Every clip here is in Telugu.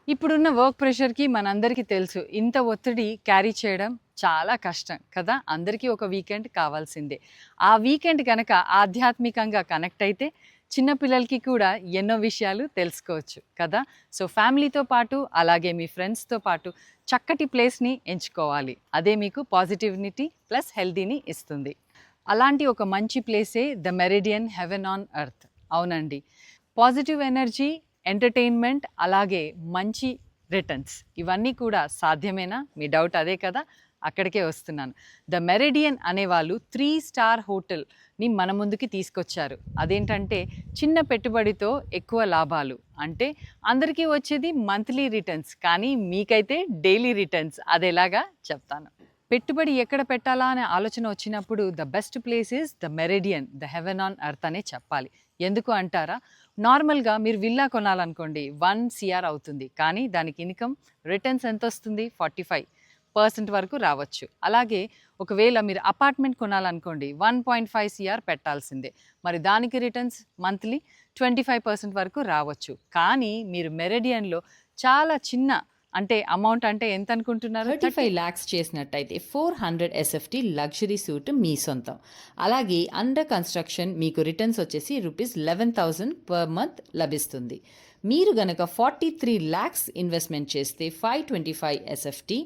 ఇప్పుడున్న వర్క్ ప్రెషర్‌కి మనందరికీ తెలుసు. ఇంత ఒత్తిడి క్యారీ చేయడం చాలా కష్టం కదా! అందరికీ ఒక వీకెండ్ కావాల్సిందే. ఆ వీకెండ్ గనక ఆధ్యాత్మికంగా కనెక్ట్ అయితే చిన్న పిల్లలకి కూడా ఎన్నో విషయాలు తెలుసుకోవచ్చు కదా! సో, ఫ్యామిలీతో పాటు అలాగే మీ ఫ్రెండ్స్‌తో పాటు చక్కటి ప్లేస్‌ని ఎంచుకోవాలి. అదే మీకు పాజిటివిటీ ప్లస్ హెల్తీని ఇస్తుంది. అలాంటి ఒక మంచి ప్లేసే the Meridian heaven on earth. అవునండి. పాజిటివ్ ఎనర్జీ, ఎంటర్‌టైన్‌మెంట్ అలాగే మంచి రిటర్న్స్ ఇవన్నీ కూడా సాధ్యమేనా? మీ డౌట్ అదే కదా! అక్కడికే వస్తున్నాను. ద మెరిడియన్ అనేవాళ్ళు 3 స్టార్ హోటల్‌ని మన ముందుకి తీసుకొచ్చారు. అదేంటంటే చిన్న పెట్టుబడితో ఎక్కువ లాభాలు. అంటే అందరికీ వచ్చేది మంత్లీ రిటర్న్స్. కానీ మీకైతే డైలీ రిటర్న్స్. అదెలాగా చెప్తాను. పెట్టుబడి ఎక్కడ పెట్టాలా అనే ఆలోచన వచ్చినప్పుడు the best place is the meridian, the heaven on earth అనే చెప్పాలి. ఎందుకు అంటారా? నార్మల్‌గా మీరు విల్లా కొనాలనుకోండి 1 సీఆర్ అవుతుంది. కానీ దానికి ఇన్‌కమ్ రిటర్న్స్ ఎంతొస్తుంది? 45% వరకు రావచ్చు. అలాగే ఒకవేళ మీరు అపార్ట్మెంట్ కొనాలనుకోండి 1.5 సీఆర్ పెట్టాల్సిందే. మరి దానికి రిటర్న్స్ మంత్లీ 25% వరకు రావచ్చు. కానీ మీరు మెరిడియన్‌లో చాలా చిన్న అంటే అమౌంట్ అంటే ఎంత అనుకుంటున్నారు? 35 లాక్స్ చేసినట్టయితే 400 ఎస్ఎఫ్టీ లగ్జరీ సూట్ మీ సొంతం. అలాగే అండర్ కన్స్ట్రక్షన్ మీకు రిటర్న్స్ వచ్చేసి ₹11,000 పర్ మంత్ లభిస్తుంది. మీరు గనక 43 లాక్స్ ఇన్వెస్ట్మెంట్ చేస్తే 525 SFT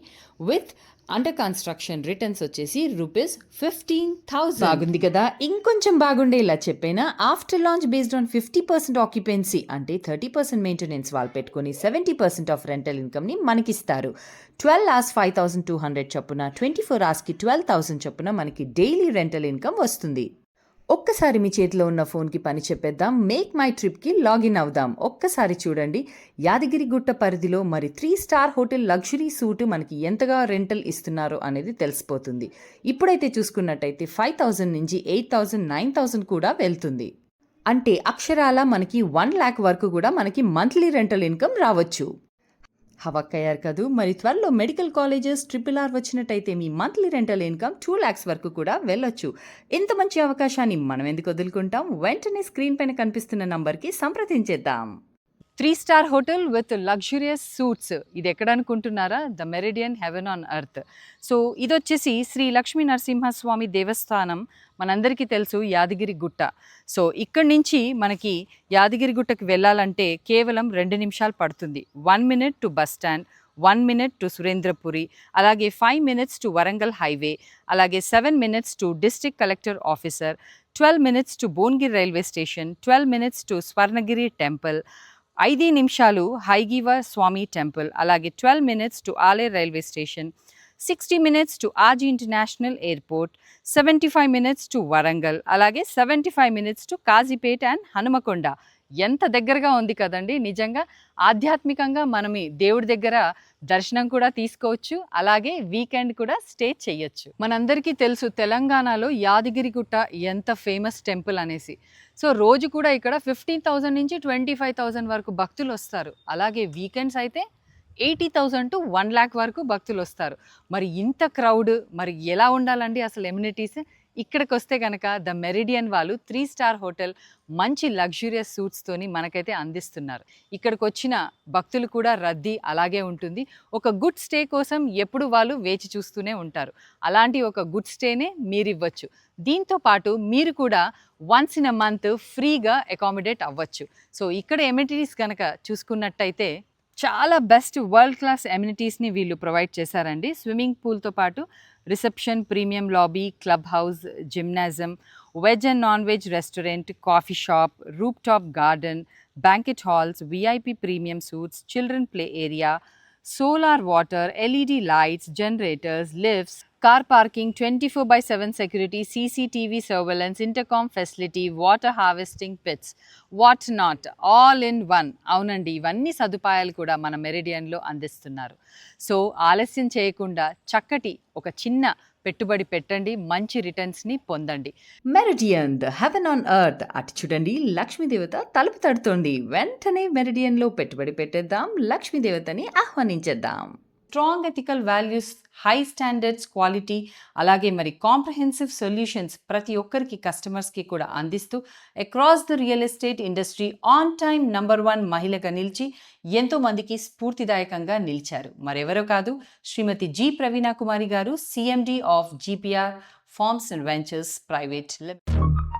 with under construction returns వచ్చేసి ₹15,000. బాగుంది కదా! ఇంకొంచెం బాగుండేలా చెప్పేనా, after launch based on 50% occupancy అంటే 30% మెయింటెనెన్స్ వాళ్ళు పెట్టుకొని 70% ఆఫ్ రెంటల్ ఇన్కమ్ని మనకిస్తారు. 12 అవర్స్ 5,200 చొప్పున, 24 అవర్స్కి 12,000 చొప్పున మనకి డైలీ రెంటల్ ఇన్కమ్ వస్తుంది. ఒక్కసారి మీ చేతిలో ఉన్న ఫోన్కి పని చెప్పేద్దాం. మేక్ మై ట్రిప్కి లాగిన్ అవుదాం. ఒక్కసారి చూడండి, యాదగిరిగుట్ట పరిధిలో మరి 3 స్టార్ హోటల్ లగ్జరీ సూట్ మనకి ఎంతగా రెంటల్ ఇస్తున్నారో అనేది తెలిసిపోతుంది. ఇప్పుడైతే చూసుకున్నట్టయితే 5,000 నుంచి 8,000, 9,000 కూడా వెళ్తుంది. అంటే అక్షరాల మనకి 1 లాక్ వరకు కూడా మనకి మంత్లీ రెంటల్ ఇన్కమ్ రావచ్చు. హవక్కయ్యారు కదూ! మరి త్వరలో మెడికల్ కాలేజెస్ RRR వచ్చినట్టయితే మీ మంత్లీ రెంటల్ ఇన్కమ్ 2 లాక్స్ వరకు కూడా వెళ్ళొచ్చు. ఇంత మంచి అవకాశాన్ని మనం ఎందుకు వదులుకుంటాం? వెంటనే స్క్రీన్ పైన కనిపిస్తున్న నంబర్కి సంప్రదించేద్దాం. 3 star hotel with luxurious suites. ఇది ఎక్కడ అనుకుంటున్నారా? The Meridian heaven on earth. So ఇదొచ్చేసి శ్రీ లక్ష్మీ నరసింహస్వామి దేవస్థానం. మనందరికీ తెలుసు యాదగిరి గుట్ట. సో ఇక్కడి నుంచి మనకి యాదగిరి గుట్టకి వెళ్ళాలంటే కేవలం 2 నిమిషాలు పడుతుంది. 1 minute to bus stand, 1 minute to Surendrapuri, అలాగే 5 మినిట్స్ టు వరంగల్ హైవే, అలాగే 7 minutes to district collector officer, 12 minutes to Bhuvanagiri railway station, 12 minutes to Swarnagiri temple, 5 నిమిషాలు హైగివ స్వామి టెంపుల్, అలాగే 12 minutes to Aler railway station, 60 minutes to ఆజీ international airport, 75 minutes to Warangal, అలాగే 75 minutes to Kazipet and Hanumakonda. ఎంత దగ్గరగా ఉంది కదండి! నిజంగా ఆధ్యాత్మికంగా మనం ఈ దేవుడి దగ్గర దర్శనం కూడా తీసుకోవచ్చు. అలాగే వీకెండ్ కూడా స్టే చేయొచ్చు. మనందరికీ తెలుసు తెలంగాణలో యాదగిరిగుట్ట ఎంత ఫేమస్ టెంపుల్ అనేసి. సో రోజు కూడా ఇక్కడ 15,000 నుంచి 25,000 వరకు భక్తులు వస్తారు. అలాగే వీకెండ్స్ అయితే 80,000 టు 1 లాక్ వరకు భక్తులు వస్తారు. మరి ఇంత క్రౌడ్ మరి ఎలా ఉండాలండి అసలు ఎమ్యూనిటీస్? ఇక్కడికి వస్తే కనుక ద మెరిడియన్ వాళ్ళు 3 స్టార్ హోటల్ మంచి లగ్జూరియస్ సూట్స్తోని మనకైతే అందిస్తున్నారు. ఇక్కడికి వచ్చిన భక్తులు కూడా రద్దీ అలాగే ఉంటుంది. ఒక గుడ్ స్టే కోసం ఎప్పుడు వాళ్ళు వేచి చూస్తూనే ఉంటారు. అలాంటి ఒక గుడ్ స్టేనే మీరు ఇవ్వచ్చు. దీంతో పాటు మీరు కూడా వన్స్ ఇన్ అ మంత్ ఫ్రీగా అకామిడేట్ అవ్వచ్చు. సో ఇక్కడ ఎమ్యూనిటీస్ కనుక చూసుకున్నట్టయితే చాలా బెస్ట్ వరల్డ్ క్లాస్ ఎమ్యూనిటీస్ని వీళ్ళు ప్రొవైడ్ చేశారండి. స్విమ్మింగ్ పూల్తో పాటు reception, premium lobby, club house, gymnasium, veg and non veg restaurant, coffee shop, roof top garden, banquet halls, VIP premium suites, children play area, solar water, LED lights, generators, lifts, car parking, 24/7 security, CCTV surveillance, intercom facility, water harvesting pits, what not, all in one. అవునండి, ఇవన్నీ సదుపాయాలు కూడా మన మెరిడియన్లో అందిస్తున్నారు. సో ఆలస్యం చేయకుండా చక్కటి ఒక చిన్న పెట్టుబడి పెట్టండి, మంచి రిటర్న్స్ని పొందండి. Meridian the heaven on earth. అటు చూడండి, లక్ష్మీదేవత తలుపు తడుతోంది. వెంటనే మెరిడియన్లో పెట్టుబడి పెట్టేద్దాం, లక్ష్మీదేవతని ఆహ్వానించేద్దాం. Strong ethical values, high standards, quality, అలాగే మరి కాంప్రహెన్సివ్ సొల్యూషన్స్ ప్రతి ఒక్కరికి కస్టమర్స్కి కూడా అందిస్తూ across the real estate industry on time number 1 మహిళగా నిలిచి ఎంతో మందికి స్ఫూర్తిదాయకంగా నిలిచారు. మరెవరో కాదు, శ్రీమతి జి ప్రవీణ కుమారి గారు, CMD of GPR farms and ventures private limited.